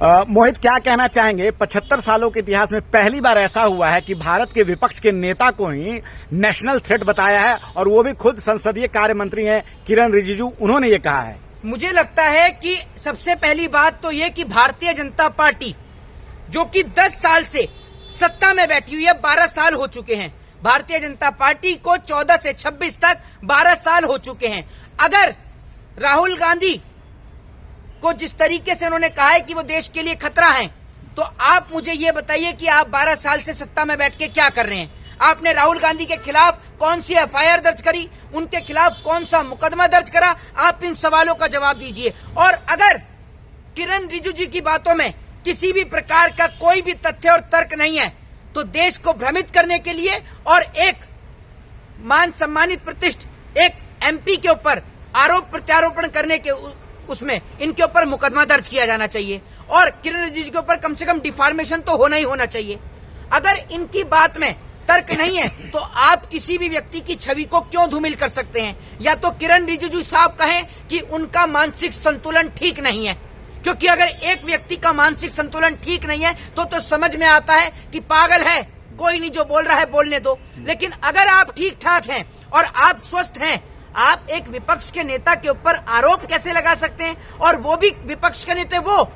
मोहित, क्या कहना चाहेंगे? 75 सालों के इतिहास में पहली बार ऐसा हुआ है कि भारत के विपक्ष के नेता को ही नेशनल थ्रेट बताया है, और वो भी खुद संसदीय कार्य मंत्री हैं किरण रिजिजू, उन्होंने ये कहा है। मुझे लगता है कि सबसे पहली बात तो ये कि भारतीय जनता पार्टी जो कि 10 साल से सत्ता में बैठी हुई है, 12 साल हो चुके हैं। भारतीय जनता पार्टी को 14 से 26 तक 12 साल हो चुके हैं। अगर राहुल गांधी को जिस तरीके से उन्होंने कहा है कि वो देश के लिए खतरा है, तो आप मुझे ये बताइए कि आप 12 साल से सत्ता में बैठ के क्या कर रहे हैं? आपने राहुल गांधी के खिलाफ कौन सी एफआईआर दर्ज करी, उनके खिलाफ कौन सा मुकदमा दर्ज करा? आप इन सवालों का जवाब दीजिए। और अगर किरण रिजिजू की बातों में किसी भी प्रकार का कोई भी तथ्य और तर्क नहीं है, तो देश को भ्रमित करने के लिए और एक मान सम्मानित प्रतिष्ठित एक एमपी के ऊपर आरोप प्रत्यारोपण करने के उसमें इनके ऊपर मुकदमा दर्ज किया जाना चाहिए, और किरण रिजिजू के ऊपर कम से कम डिफॉर्मेशन तो होना ही होना चाहिए। अगर इनकी बात में तर्क नहीं है, तो आप किसी भी व्यक्ति की छवि को क्यों धूमिल कर सकते हैं? या तो किरण रिजिजू साहब कहें कि उनका मानसिक संतुलन ठीक नहीं है, क्योंकि अगर एक व्यक्ति का मानसिक संतुलन ठीक नहीं है तो समझ में आता है कि पागल है, कोई नहीं, जो बोल रहा है बोलने दो। लेकिन अगर आप ठीक ठाक हैं और आप स्वस्थ हैं, आप एक विपक्ष के नेता के ऊपर आरोप कैसे लगा सकते हैं? और वो भी विपक्ष के नेता वो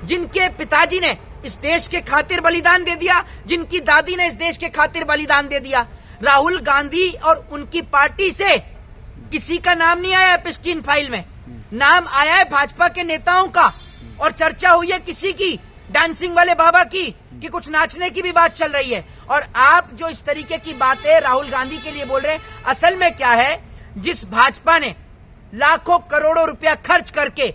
जिनके पिताजी ने इस देश के खातिर बलिदान दे दिया, जिनकी दादी ने इस देश के खातिर बलिदान दे दिया। राहुल गांधी और उनकी पार्टी से किसी का नाम नहीं आया एप्स्टीन फाइल में, नाम आया है भाजपा के नेताओं का, और चर्चा हुई है किसी की, डांसिंग वाले बाबा की, कि कुछ नाचने की भी बात चल रही है। और आप जो इस तरीके की बातें राहुल गांधी के लिए बोल रहे हैं, असल में क्या है, जिस भाजपा ने लाखों करोड़ों रुपया खर्च करके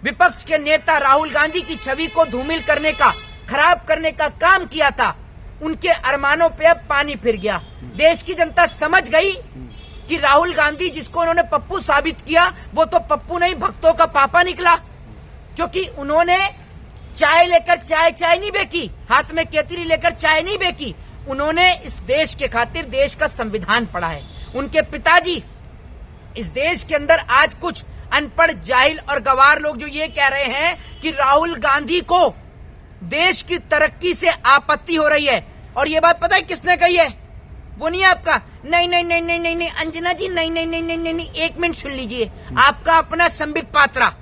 विपक्ष के नेता राहुल गांधी की छवि को धूमिल करने का, खराब करने का काम किया था, उनके अरमानों पे अब पानी फिर गया। देश की जनता समझ गई कि राहुल गांधी, जिसको उन्होंने पप्पू साबित किया, वो तो पप्पू नहीं, भक्तों का पापा निकला। क्योंकि उन्होंने चाय लेकर चाय नहीं बेची, हाथ में केतली लेकर चाय नहीं बेची, उन्होंने इस देश के खातिर देश का संविधान पढ़ा है। उनके पिताजी इस देश के अंदर आज कुछ अनपढ़, जाहिल और गवार लोग जो ये कह रहे हैं कि राहुल गांधी को देश की तरक्की से आपत्ति हो रही है, और ये बात पता है किसने कही है? वो नहीं आपका, नहीं अंजना जी, नहीं, एक मिनट सुन लीजिए। आपका अपना संबित पात्रा,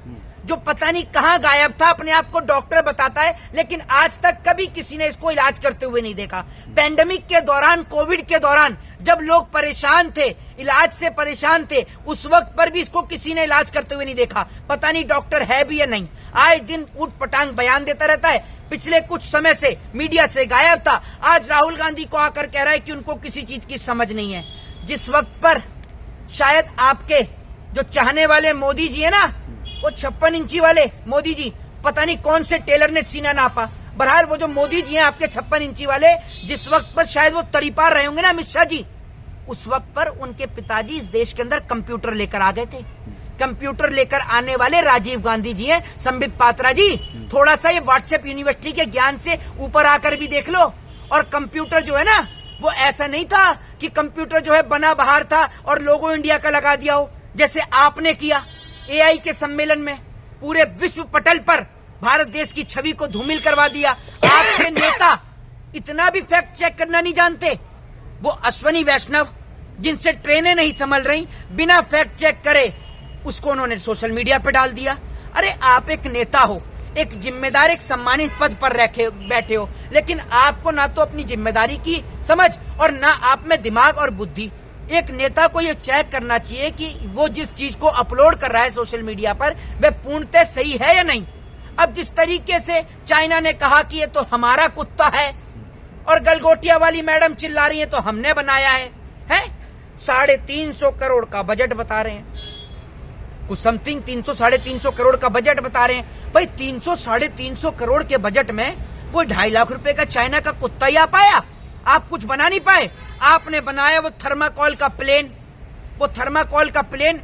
जो पता नहीं कहां गायब था, अपने आप को डॉक्टर बताता है, लेकिन आज तक कभी किसी ने इसको इलाज करते हुए नहीं देखा। पैंडेमिक के दौरान, कोविड के दौरान, जब लोग परेशान थे, इलाज से परेशान थे, उस वक्त पर भी इसको किसी ने इलाज करते हुए नहीं देखा। पता नहीं डॉक्टर है भी या नहीं। आए दिन ऊट पटांग बयान देता रहता है, पिछले कुछ समय से मीडिया से गायब था, आज राहुल गांधी को आकर कह रहा है कि उनको किसी चीज की समझ नहीं है। जिस वक्त पर शायद आपके जो चाहने वाले मोदी जी है ना, वो 56 इंची वाले मोदी जी, पता नहीं कौन से टेलर ने सीना नापा, बहरहाल वो जो मोदी जी हैं आपके 56 इंची वाले, जिस वक्त पर शायद वो तड़ीपार रहे होंगे ना अमित शाह जी, उस वक्त पर उनके पिताजी इस देश के अंदर कंप्यूटर लेकर आ गए थे। कंप्यूटर लेकर आने वाले राजीव गांधी जी हैं। संबित पात्रा जी, थोड़ा सा ये व्हाट्सएप यूनिवर्सिटी के ज्ञान से ऊपर आकर भी देख लो। और कंप्यूटर जो है ना, वो ऐसा नहीं था कि कंप्यूटर जो है बना बाहर था और लोगो इंडिया का लगा दिया हो, जैसे आपने किया एआई के सम्मेलन में, पूरे विश्व पटल पर भारत देश की छवि को धूमिल करवा दिया। आपके नेता इतना भी फैक्ट चेक करना नहीं जानते। वो अश्वनी वैष्णव, जिनसे ट्रेनें नहीं संभल रही, बिना फैक्ट चेक करे उसको उन्होंने सोशल मीडिया पे डाल दिया। अरे आप एक नेता हो, एक जिम्मेदार, एक सम्मानित पद पर बैठे हो, लेकिन आपको ना तो अपनी जिम्मेदारी की समझ और ना आप में दिमाग और बुद्धि। एक नेता को ये चेक करना चाहिए कि वो जिस चीज को अपलोड कर रहा है सोशल मीडिया पर, वह पूर्णतः सही है या नहीं। अब जिस तरीके से चाइना ने कहा कि ये तो हमारा कुत्ता है, और गलगोटिया वाली मैडम चिल्ला रही है तो हमने बनाया है 350 करोड़ का बजट बता रहे हैं, कुछ समथिंग 300-350 करोड़ का बजट बता रहे हैं। भाई 300-350 करोड़ के बजट में वो 2.5 लाख रुपए का चाइना का कुत्ता ही आ पाया? आप कुछ बना नहीं पाए। आपने बनाया वो थर्माकोल का प्लेन, वो थर्माकोल का प्लेन।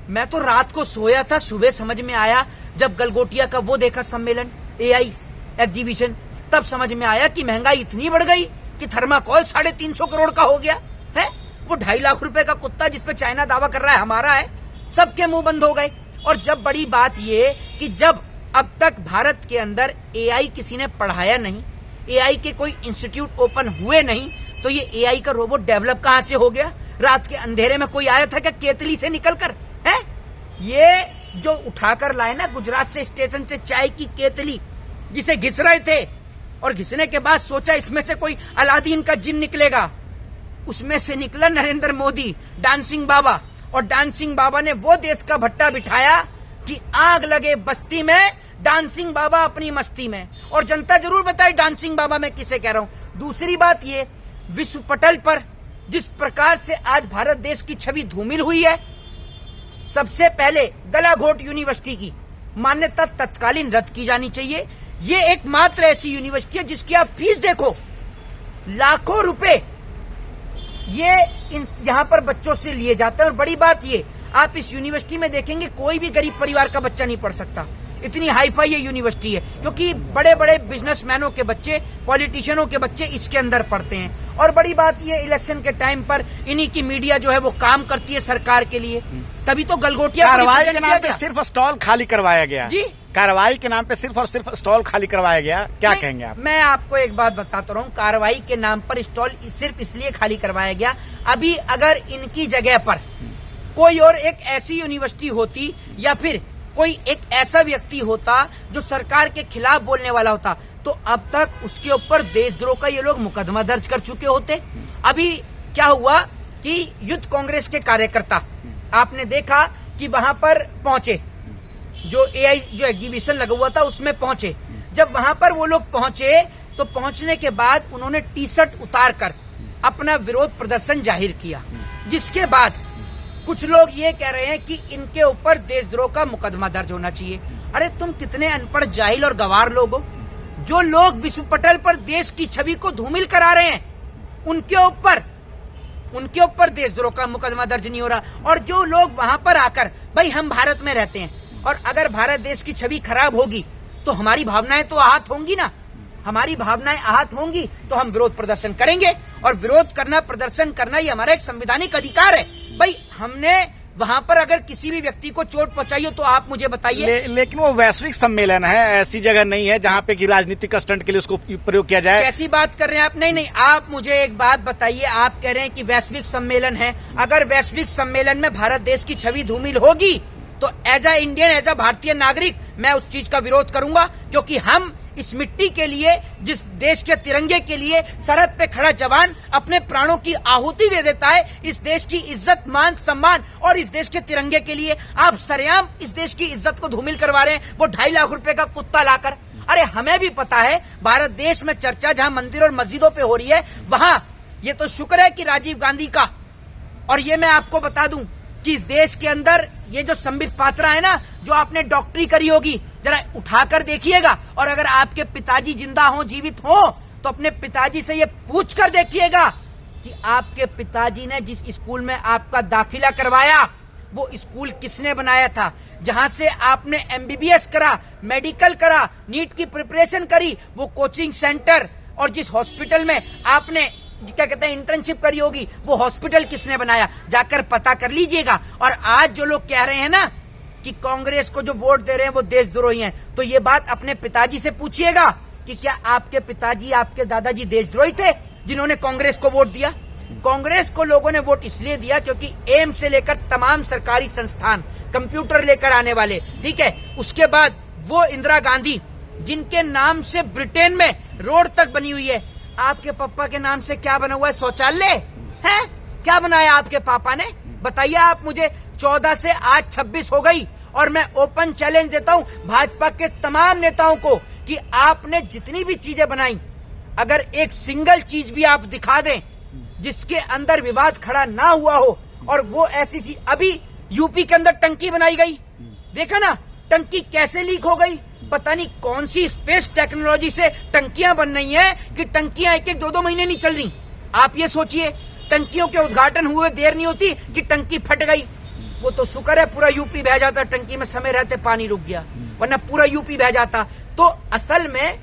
मैं तो रात को सोया था, सुबह समझ में आया जब गलगोटिया का वो देखा सम्मेलन, एआई एग्जीबिशन, तब समझ में आया कि महंगाई इतनी बढ़ गई कि थर्माकोल 350 करोड़ का हो गया है। वो 2.5 लाख रुपए का कुत्ता जिसपे चाइना दावा कर रहा है हमारा है, सबके मुंह बंद हो गए। और जब बड़ी बात ये कि जब अब तक भारत के अंदर एआई किसी ने पढ़ाया नहीं, एआई के कोई इंस्टीट्यूट ओपन हुए नहीं, तो ये एआई का रोबोट डेवलप कहां से हो गया? रात के अंधेरे में कोई आया था क्या केतली से निकलकर? है ये जो उठाकर लाए ना गुजरात से स्टेशन से चाय की केतली, जिसे घिस रहे थे, और घिसने के बाद सोचा इसमें से कोई अलादीन का जिन निकलेगा, उसमें से निकला नरेंद्र मोदी, डांसिंग बाबा। और डांसिंग बाबा ने वो देश का भट्टा बिठाया कि आग लगे बस्ती में, डांसिंग बाबा अपनी मस्ती में। और जनता जरूर बताए डांसिंग बाबा मैं किसे कह रहा हूं। दूसरी बात ये, विश्व पटल पर जिस प्रकार से आज भारत देश की छवि धूमिल हुई है, सबसे पहले गलाघोट यूनिवर्सिटी की मान्यता तत्कालीन रद्द की जानी चाहिए। ये एकमात्र ऐसी यूनिवर्सिटी है जिसकी आप फीस देखो, लाखों रुपए ये यहां पर बच्चों से लिए जाते हैं। और बड़ी बात ये, आप इस यूनिवर्सिटी में देखेंगे कोई भी गरीब परिवार का बच्चा नहीं पढ़ सकता, इतनी हाई फाई ये यूनिवर्सिटी है, क्योंकि बड़े बड़े बिजनेसमैनों के बच्चे, पॉलिटिशियनों के बच्चे इसके अंदर पढ़ते हैं। और बड़ी बात ये, इलेक्शन के टाइम पर इन्हीं की मीडिया जो है वो काम करती है सरकार के लिए, तभी तो गलगोटिया कार्रवाई के नाम पे सिर्फ स्टॉल खाली करवाया गया। जी, कार्रवाई के नाम पे सिर्फ और सिर्फ स्टॉल खाली करवाया गया, क्या कहेंगे आप? मैं आपको एक बात बताता रहा हूँ, कार्रवाई के नाम पर स्टॉल सिर्फ इसलिए खाली करवाया गया, अभी अगर इनकी जगह पर कोई और एक ऐसी यूनिवर्सिटी होती या फिर कोई एक ऐसा व्यक्ति होता जो सरकार के खिलाफ बोलने वाला होता, तो अब तक उसके ऊपर देशद्रोह का ये लोग मुकदमा दर्ज कर चुके होते। अभी क्या हुआ कि यूथ कांग्रेस के कार्यकर्ता, आपने देखा कि वहां पर पहुंचे, जो एआई जो एग्जीबिशन लगा हुआ था उसमें पहुंचे। जब वहां पर वो लोग पहुंचे तो पहुंचने के बाद उन्होंने टी शर्ट उतार कर अपना विरोध प्रदर्शन जाहिर किया, जिसके बाद कुछ लोग ये कह रहे हैं कि इनके ऊपर देशद्रोह का मुकदमा दर्ज होना चाहिए। अरे तुम कितने अनपढ़, जाहिल और गवार लोग हो। जो लोग विश्व पटल पर देश की छवि को धूमिल करा रहे हैं, उनके ऊपर देशद्रोह का मुकदमा दर्ज नहीं हो रहा। और जो लोग वहां पर आकर, भाई हम भारत में रहते हैं और अगर भारत देश की छवि खराब होगी तो हमारी भावनाएं तो आहत होंगी ना, हमारी भावनाएं आहत होंगी तो हम विरोध प्रदर्शन करेंगे। और विरोध करना, प्रदर्शन करना ये हमारा एक संवैधानिक अधिकार है। भाई हमने वहां पर अगर किसी भी व्यक्ति को चोट पहुंचाई हो तो आप मुझे बताइए। लेकिन वो वैश्विक सम्मेलन है, ऐसी जगह नहीं है जहां पे कि राजनीतिक स्टंट के लिए उसको प्रयोग किया जाए। कैसी बात कर रहे हैं आप? नहीं, आप मुझे एक बात बताइए, आप कह रहे हैं कि वैश्विक सम्मेलन है, अगर वैश्विक सम्मेलन में भारत देश की छवि धूमिल होगी तो as a Indian, as a भारतीय नागरिक मैं उस चीज का विरोध करूंगा, क्योंकि हम इस मिट्टी के लिए, जिस देश के तिरंगे के लिए सरहद पे खड़ा जवान अपने प्राणों की आहुति दे देता है, इस देश की इज्जत, मान, सम्मान और इस देश के तिरंगे के लिए आप सरेआम इस देश की इज्जत को धूमिल करवा रहे हैं, वो 2.5 लाख रुपए का कुत्ता लाकर। अरे हमें भी पता है भारत देश में चर्चा जहां मंदिर और मस्जिदों पे हो रही है, वहां ये तो शुक्र है कि राजीव गांधी का, और ये मैं आपको बता दूं कि इस देश के अंदर ये जो संबित पात्रा है ना, जो आपने डॉक्टरी करी होगी, जरा उठाकर देखिएगा। और अगर आपके पिताजी जिंदा हो, जीवित हो, तो अपने पिताजी से ये पूछ कर देखिएगा कि आपके पिताजी ने जिस स्कूल में आपका दाखिला करवाया, वो स्कूल किसने बनाया था? जहां से आपने एमबीबीएस करा, मेडिकल करा, नीट की प्रिपरेशन करी, वो कोचिंग सेंटर और जिस हॉस्पिटल में आपने क्या कहते हैं इंटर्नशिप करी होगी, वो हॉस्पिटल किसने बनाया? जाकर पता कर लीजिएगा। और आज जो लोग कह रहे हैं ना कि कांग्रेस को जो वोट दे रहे हैं वो देशद्रोही हैं, तो ये बात अपने पिताजी से पूछिएगा कि क्या आपके पिताजी, आपके दादाजी देशद्रोही थे जिन्होंने कांग्रेस को वोट दिया? कांग्रेस को लोगों ने वोट इसलिए दिया क्योंकि एम्स से लेकर तमाम सरकारी संस्थान, कंप्यूटर लेकर आने वाले, ठीक है, उसके बाद वो इंदिरा गांधी जिनके नाम से ब्रिटेन में रोड तक बनी हुई है, आपके पापा के नाम से क्या बना हुआ है? शौचालय है? क्या बनाया आपके पापा ने? बताइए आप मुझे। 14 से आज 26 हो गई और मैं ओपन चैलेंज देता हूं भाजपा के तमाम नेताओं को कि आपने जितनी भी चीजें बनाई, अगर एक सिंगल चीज भी आप दिखा दें जिसके अंदर विवाद खड़ा ना हुआ हो, और वो ऐसी चीज, अभी यूपी के अंदर टंकी बनाई गई, देखा ना टंकी कैसे लीक हो गई? पता नहीं कौन सी स्पेस टेक्नोलॉजी से टंकियां बन रही हैं कि टंकियां 1-1, 2-2 महीने नहीं चल रही। आप ये सोचिए, टंकियों के उद्घाटन हुए देर नहीं होती कि टंकी फट गई। वो तो शुक्र है पूरा यूपी बह जाता, टंकी में समय रहते पानी रुक गया, वरना पूरा यूपी बह जाता। तो असल में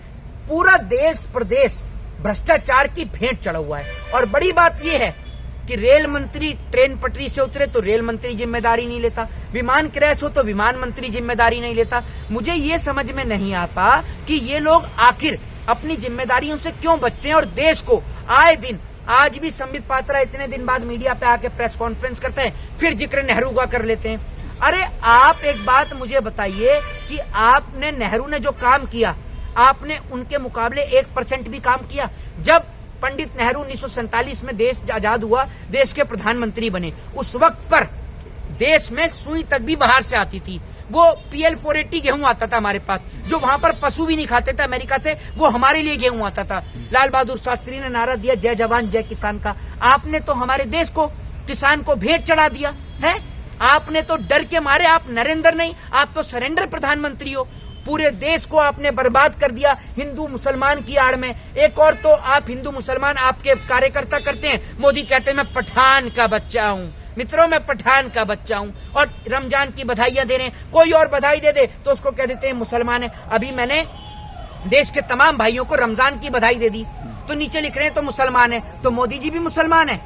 पूरा देश प्रदेश भ्रष्टाचार की भेंट चढ़ा हुआ है। और बड़ी बात यह है कि रेल मंत्री ट्रेन पटरी से उतरे तो रेल मंत्री जिम्मेदारी नहीं लेता, विमान क्रैश हो तो विमान मंत्री जिम्मेदारी नहीं लेता। मुझे ये समझ में नहीं आता कि ये लोग आखिर अपनी जिम्मेदारियों से क्यों बचते हैं और देश को आए दिन, आज भी संबित पात्रा इतने दिन बाद मीडिया पे आके प्रेस कॉन्फ्रेंस करते हैं, फिर जिक्र नेहरू का कर लेते हैं। अरे आप एक बात मुझे बताइए कि आपने, नेहरू ने जो काम किया, आपने उनके मुकाबले 1% भी काम किया? जब पंडित नेहरू 1947 में देश आजाद हुआ, देश के प्रधानमंत्री बने, उस वक्त पर देश में सुई तक भी बाहर से आती थी। वो PL 480 गेहूं आता था हमारे पास, जो वहां पर पशु भी नहीं खाते थे अमेरिका से, वो हमारे लिए गेहूं आता था। लाल बहादुर शास्त्री ने नारा दिया जय जवान जय किसान का। आपने तो हमारे देश को, किसान को भेंट चढ़ा दिया है। आपने तो डर के मारे, आप नरेंद्र नहीं, आप तो सरेंडर प्रधानमंत्री हो। पूरे देश को आपने बर्बाद कर दिया हिंदू मुसलमान की आड़ में। एक और तो आप हिंदू मुसलमान आपके कार्यकर्ता करते हैं, मोदी कहते हैं मैं पठान का बच्चा हूं। मित्रों, मैं पठान का बच्चा हूं, और रमजान की बधाइयां दे रहे हैं। कोई और बधाई दे दे तो उसको कह देते हैं मुसलमान है। अभी मैंने देश के तमाम भाइयों को रमजान की बधाई दे दी, तो नीचे लिख रहे हैं तो मुसलमान है। तो मोदी जी भी मुसलमान है?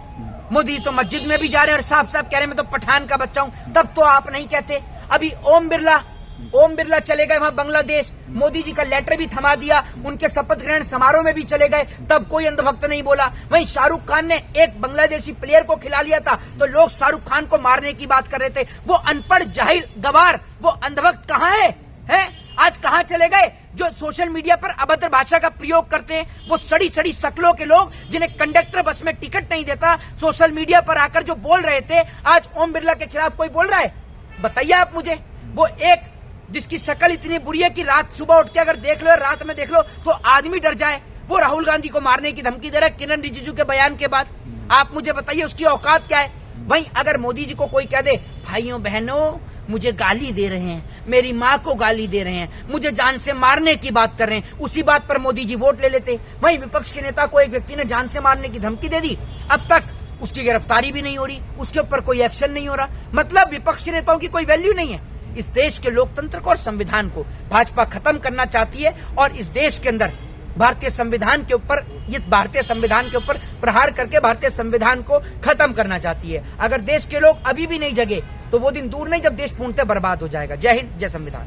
मोदी तो मस्जिद में भी जा रहे हैं और साफ साफ कह रहे हैं मैं तो पठान का बच्चा हूं। तब तो आप नहीं कहते। अभी ओम बिरला चले गए वहां बांग्लादेश, मोदी जी का लेटर भी थमा दिया, उनके शपथ ग्रहण समारोह में भी चले गए, तब कोई अंधभक्त नहीं बोला। वहीं शाहरुख खान ने एक बांग्लादेशी प्लेयर को खिला लिया था, तो लोग शाहरुख खान को मारने की बात कर रहे थे। वो अनपढ़ जाहिल गवार, वो अंधभक्त कहाँ है? आज कहाँ चले गए? जो सोशल मीडिया पर अभद्र भाषा का प्रयोग करते हैं, वो सड़ी सड़ी शक्लों के लोग, जिन्हें कंडक्टर बस में टिकट नहीं देता, सोशल मीडिया पर आकर जो बोल रहे थे, आज ओम बिरला के खिलाफ कोई बोल रहा है? बताइए आप मुझे। वो एक जिसकी शक्ल इतनी बुरी है कि रात सुबह उठ के अगर देख लो, रात में देख लो तो आदमी डर जाए, वो राहुल गांधी को मारने की धमकी दे रहा है किरण रिजिजू के बयान के बाद। आप मुझे बताइए उसकी औकात क्या है? वहीं अगर मोदी जी को कोई कह दे भाइयों बहनों मुझे गाली दे रहे हैं, मेरी माँ को गाली दे रहे हैं, मुझे जान से मारने की बात कर रहे हैं, उसी बात पर मोदी जी वोट ले लेते। वहीं विपक्ष के नेता को एक व्यक्ति ने जान से मारने की धमकी दे दी, अब तक उसकी गिरफ्तारी भी नहीं हो रही, उसके ऊपर कोई एक्शन नहीं हो रहा। मतलब विपक्ष के नेताओं की कोई वैल्यू नहीं है। इस देश के लोकतंत्र को और संविधान को भाजपा खत्म करना चाहती है, और इस देश के अंदर भारतीय संविधान के ऊपर प्रहार करके भारतीय संविधान को खत्म करना चाहती है। अगर देश के लोग अभी भी नहीं जगे तो वो दिन दूर नहीं जब देश पूर्णतः बर्बाद हो जाएगा। जय हिंद, जय संविधान।